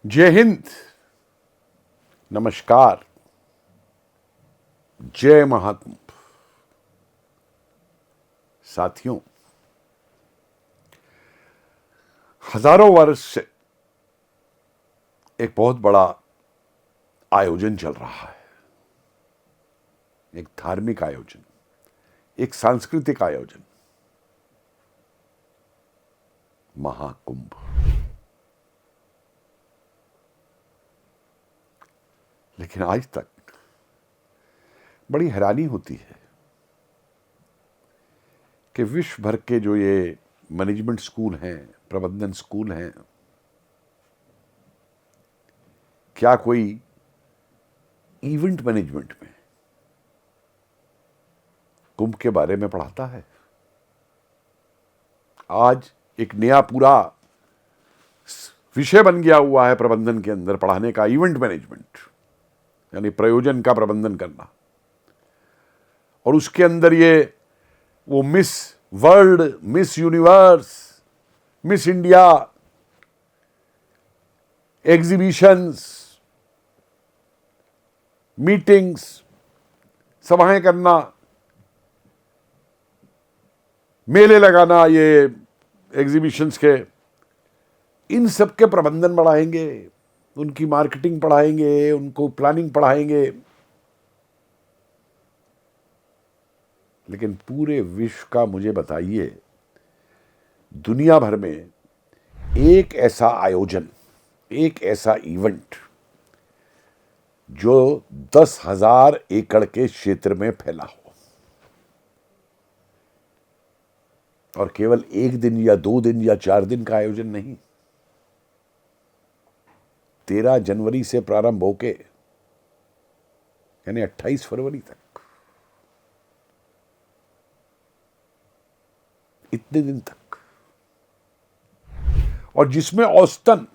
जय हिंद, नमस्कार, जय महाकुंभ। साथियों, हजारों वर्ष से एक बहुत बड़ा आयोजन चल रहा है। एक धार्मिक आयोजन, एक सांस्कृतिक आयोजन, महाकुंभ। लेकिन आज तक बड़ी हैरानी होती है कि विश्व भर के जो ये मैनेजमेंट स्कूल हैं, प्रबंधन स्कूल हैं, क्या कोई इवेंट मैनेजमेंट में कुंभ के बारे में पढ़ाता है? आज एक नया पूरा विषय बन गया हुआ है प्रबंधन के अंदर पढ़ाने का, इवेंट मैनेजमेंट, यानी प्रयोजन का प्रबंधन करना। और उसके अंदर ये वो miss world, miss universe, miss India exhibitions, meetings, सभाएं करना, मेले लगाना, ये एग्जीबिशंस के, इन सब के प्रबंधन बढ़ाएंगे, उनकी मार्केटिंग पढ़ाएंगे, उनको प्लानिंग पढ़ाएंगे। लेकिन पूरे विश्व का मुझे बताइए, दुनिया भर में एक ऐसा आयोजन, एक ऐसा इवेंट जो 10,000 एकड़ के क्षेत्र में फैला हो और केवल एक दिन या 2 दिन या 4 दिन का आयोजन नहीं, 13 जनवरी से प्रारंभ होके यानी 28 फरवरी तक, इतने दिन तक, और जिसमें औसतन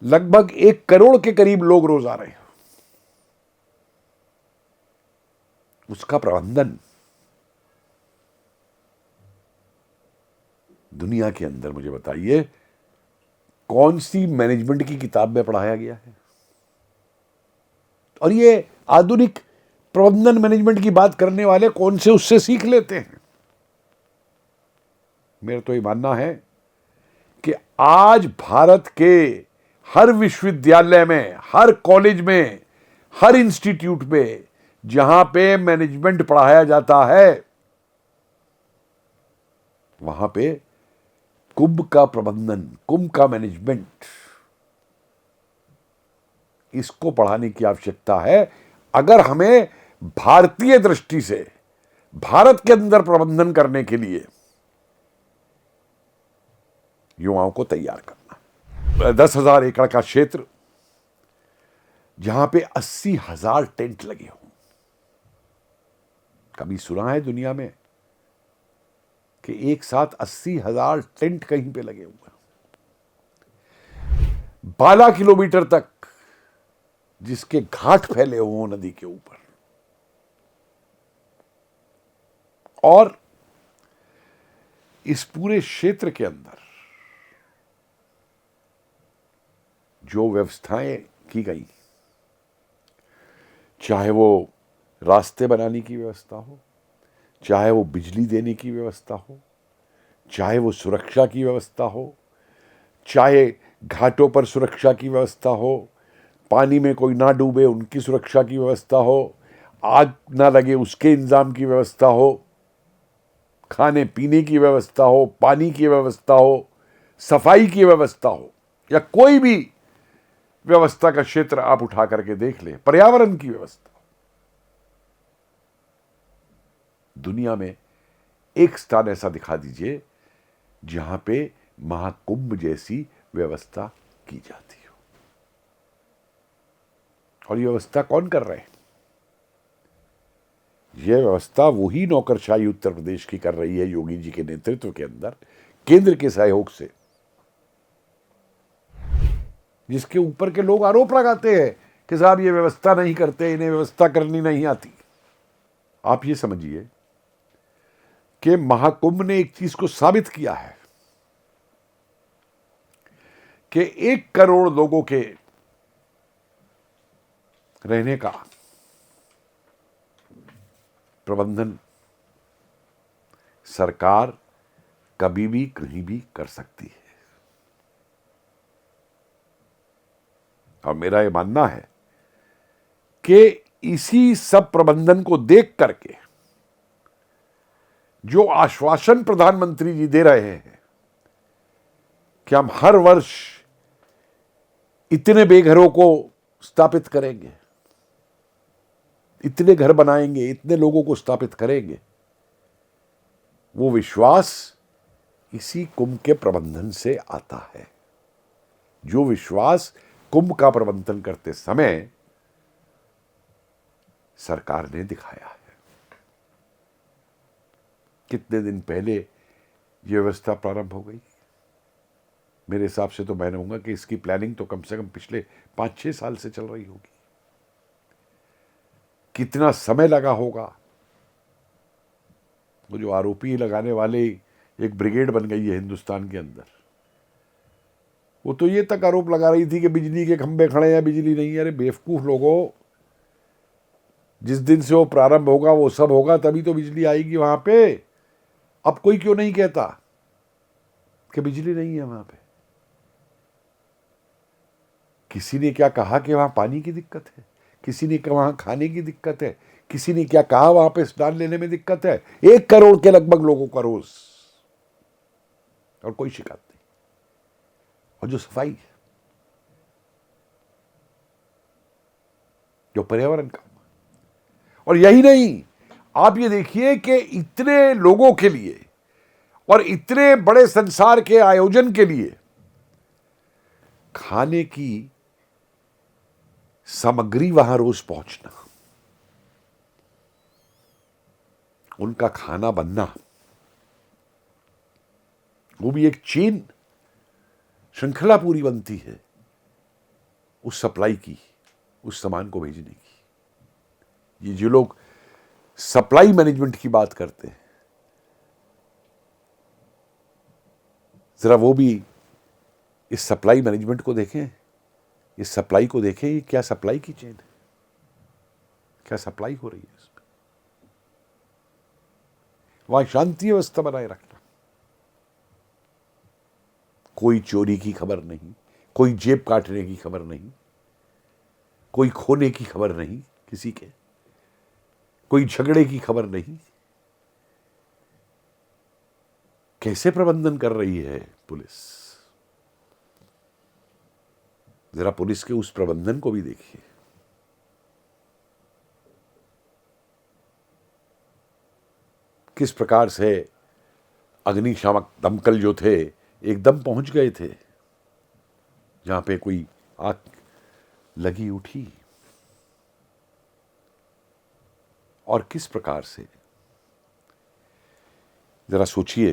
लगभग 1 करोड़ के करीब लोग रोज आ रहे हैं। उसका प्रबंधन दुनिया के अंदर मुझे बताइए कौन सी मैनेजमेंट की किताब में पढ़ाया गया है? और ये आधुनिक प्रबंधन मैनेजमेंट की बात करने वाले कौन से उससे सीख लेते हैं? मेरा तो ये मानना है कि आज भारत के हर विश्वविद्यालय में, हर कॉलेज में, हर इंस्टीट्यूट में जहां पे मैनेजमेंट पढ़ाया जाता है, वहां पे कुंभ का प्रबंधन, कुंभ का मैनेजमेंट, इसको पढ़ाने की आवश्यकता है अगर हमें भारतीय दृष्टि से भारत के अंदर प्रबंधन करने के लिए युवाओं को तैयार करना। 10,000 एकड़ का क्षेत्र जहां पे 80,000 टेंट लगे हों। कभी सुना है दुनिया में कि एक साथ 80,000 टेंट कहीं पे लगे हुए? 12 किलोमीटर तक जिसके घाट फैले हों नदी के ऊपर, और इस पूरे क्षेत्र के अंदर जो व्यवस्थाएं की गई, चाहे वो रास्ते बनाने की व्यवस्था हो, चाहे वो बिजली देने की व्यवस्था हो, चाहे वो सुरक्षा की व्यवस्था हो, चाहे घाटों पर सुरक्षा की व्यवस्था हो, पानी में कोई ना डूबे उनकी सुरक्षा की व्यवस्था हो, आग ना लगे उसके इंतजाम की व्यवस्था हो, खाने पीने की व्यवस्था हो, पानी की व्यवस्था हो, सफाई की व्यवस्था हो, या कोई भी व्यवस्था का क्षेत्र आप उठा करके देख लें, पर्यावरण की व्यवस्था, दुनिया में एक स्थान ऐसा दिखा दीजिए जहां पे महाकुंभ जैसी व्यवस्था की जाती हो। और ये व्यवस्था कौन कर रहे हैं? यह व्यवस्था वही नौकरशाही उत्तर प्रदेश की कर रही है, योगी जी के नेतृत्व के अंदर, केंद्र के सहयोग से, जिसके ऊपर के लोग आरोप लगाते हैं कि साहब ये व्यवस्था नहीं करते, इन्हें व्यवस्था करनी नहीं आती। आप ये समझिए कि महाकुंभ ने एक चीज को साबित किया है कि 1 करोड़ लोगों के रहने का प्रबंधन सरकार कभी भी कहीं भी कर सकती है। और मेरा यह मानना है कि इसी सब प्रबंधन को देख करके जो आश्वासन प्रधानमंत्री जी दे रहे हैं कि हम हर वर्ष इतने बेघरों को स्थापित करेंगे, इतने घर बनाएंगे, इतने लोगों को स्थापित करेंगे, वो विश्वास इसी कुंभ के प्रबंधन से आता है। जो विश्वास कुंभ का प्रबंधन करते समय सरकार ने दिखाया है। कितने दिन पहले यह व्यवस्था प्रारंभ हो गई? मेरे हिसाब से तो मैं कहूंगा कि इसकी प्लानिंग तो कम से कम पिछले 5-6 साल से चल रही होगी। कितना समय लगा होगा? वो जो आरोपी लगाने वाले एक ब्रिगेड बन गई है हिंदुस्तान के अंदर, वो तो ये तक आरोप लगा रही थी कि बिजली के खंभे खड़े हैं, बिजली नहीं है। अरे बेवकूफ लोगों, जिस दिन से वो प्रारंभ होगा वो सब होगा, तभी तो बिजली आएगी वहां पे। अब कोई क्यों नहीं कहता कि बिजली नहीं है वहां पे? किसी ने क्या कहा कि वहां पानी की दिक्कत है? किसी ने कहा वहां खाने की दिक्कत है? किसी ने क्या कहा वहां पे स्नान लेने में दिक्कत है? 1 करोड़ के लगभग लोगों का रोज, और कोई शिकायत नहीं। और जो सफाई है, जो पर्यावरण का, और यही नहीं, आप ये देखिए कि इतने लोगों के लिए और इतने बड़े संसार के आयोजन के लिए खाने की सामग्री वहां रोज पहुंचना, उनका खाना बनना, वो भी एक चेन श्रृंखला पूरी बनती है उस सप्लाई की, उस सामान को भेजने की। ये जो लोग सप्लाई मैनेजमेंट की बात करते हैं, जरा वो भी इस सप्लाई मैनेजमेंट को देखें, इस सप्लाई को देखें। ये क्या सप्लाई की चेन है? क्या सप्लाई हो रही है इसमें? वहां शांति व्यवस्था बनाए रखना, कोई चोरी की खबर नहीं, कोई जेब काटने की खबर नहीं, कोई खोने की खबर नहीं किसी के, कोई झगड़े की खबर नहीं। कैसे प्रबंधन कर रही है पुलिस? जरा पुलिस के उस प्रबंधन को भी देखिए। किस प्रकार से अग्निशामक दमकल जो थे एकदम पहुंच गए थे जहां पे कोई आग लगी उठी, और किस प्रकार से, जरा सोचिए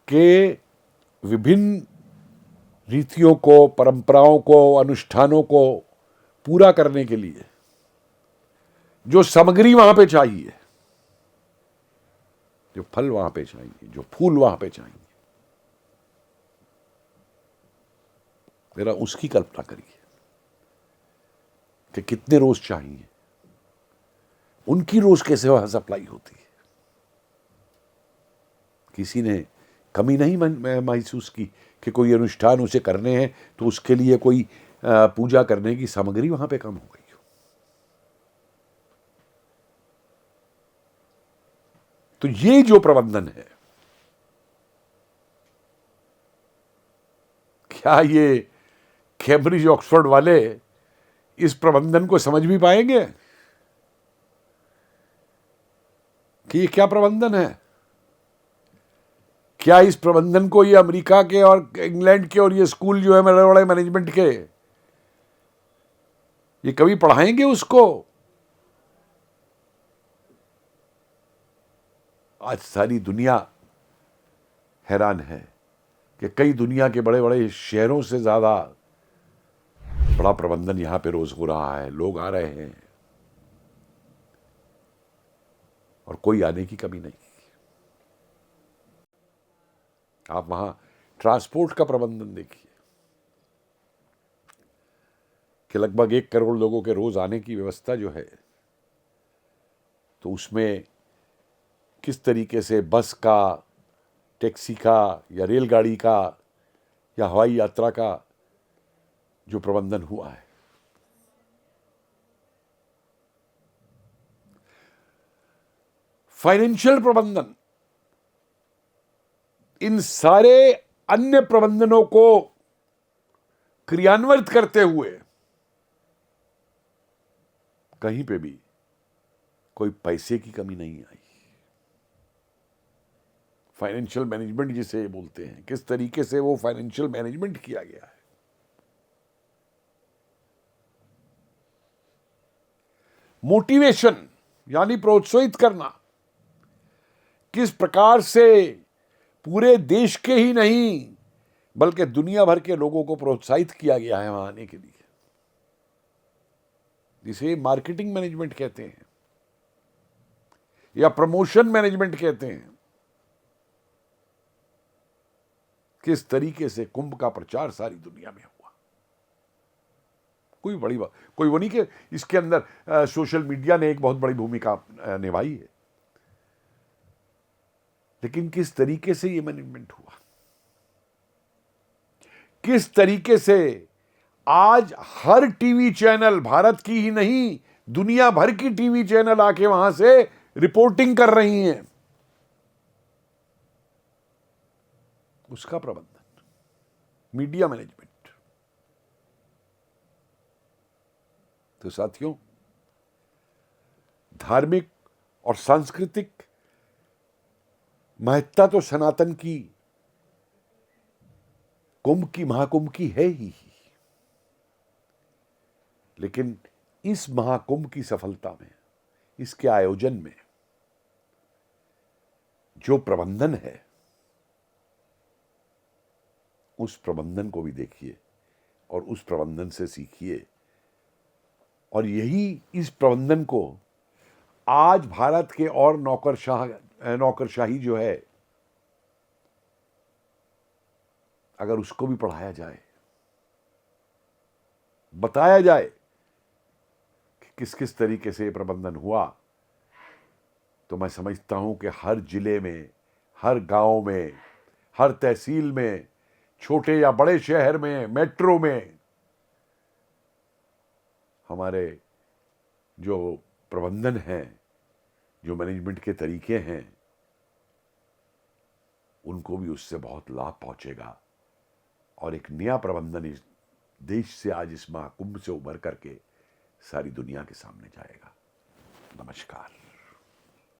कि विभिन्न रीतियों को, परंपराओं को, अनुष्ठानों को पूरा करने के लिए जो सामग्री वहां पे चाहिए, जो फल वहां पे चाहिए, जो फूल वहां पे चाहिए, जरा उसकी कल्पना करिए कि कितने रोज चाहिए, उनकी रोज कैसे वहां सप्लाई होती है। किसी ने कमी नहीं महसूस की कि कोई अनुष्ठान उसे करने हैं तो उसके लिए कोई पूजा करने की सामग्री वहां पे कम हो गई हो। तो ये जो प्रबंधन है, क्या ये कैम्ब्रिज ऑक्सफोर्ड वाले इस प्रबंधन को समझ भी पाएंगे कि ये क्या प्रबंधन है? क्या इस प्रबंधन को ये अमेरिका के और इंग्लैंड के और ये स्कूल जो है बड़े बड़े मैनेजमेंट के, ये कभी पढ़ाएंगे उसको? आज सारी दुनिया हैरान है कि कई दुनिया के बड़े बड़े शहरों से ज्यादा बड़ा प्रबंधन यहां पे रोज हो रहा है। लोग आ रहे हैं और कोई आने की कमी नहीं। आप वहां ट्रांसपोर्ट का प्रबंधन देखिए कि लगभग 1 करोड़ लोगों के रोज आने की व्यवस्था जो है, तो उसमें किस तरीके से बस का, टैक्सी का या रेलगाड़ी का या हवाई यात्रा का जो प्रबंधन हुआ है। फाइनेंशियल प्रबंधन, इन सारे अन्य प्रबंधनों को क्रियान्वित करते हुए कहीं पे भी कोई पैसे की कमी नहीं आई। फाइनेंशियल मैनेजमेंट जिसे बोलते हैं, किस तरीके से वो फाइनेंशियल मैनेजमेंट किया गया है। मोटिवेशन यानी प्रोत्साहित करना, किस प्रकार से पूरे देश के ही नहीं बल्कि दुनिया भर के लोगों को प्रोत्साहित किया गया है वहां आने के लिए, जिसे मार्केटिंग मैनेजमेंट कहते हैं या प्रमोशन मैनेजमेंट कहते हैं। किस तरीके से कुंभ का प्रचार सारी दुनिया में हुआ। कोई बड़ी बात, कोई वो नहीं कि इसके अंदर सोशल मीडिया ने एक बहुत बड़ी भूमिका निभाई है, लेकिन किस तरीके से ये मैनेजमेंट हुआ, किस तरीके से आज हर टीवी चैनल, भारत की ही नहीं दुनिया भर की टीवी चैनल आके वहां से रिपोर्टिंग कर रही हैं, उसका प्रबंधन, मीडिया मैनेजमेंट। तो साथियों, धार्मिक और सांस्कृतिक महत्ता तो सनातन की कुंभ की, महाकुंभ की है ही, लेकिन इस महाकुंभ की सफलता में, इसके आयोजन में जो प्रबंधन है, उस प्रबंधन को भी देखिए और उस प्रबंधन से सीखिए। और यही इस प्रबंधन को आज भारत के और नौकरशाही जो है, अगर उसको भी पढ़ाया जाए, बताया जाए कि किस किस तरीके से प्रबंधन हुआ, तो मैं समझता हूं कि हर जिले में, हर गांव में, हर तहसील में, छोटे या बड़े शहर में, मेट्रो में हमारे जो प्रबंधन हैं, जो मैनेजमेंट के तरीके हैं, उनको भी उससे बहुत लाभ पहुंचेगा और एक नया प्रबंधन इस देश से, आज इस महाकुंभ से उभर करके सारी दुनिया के सामने जाएगा। नमस्कार।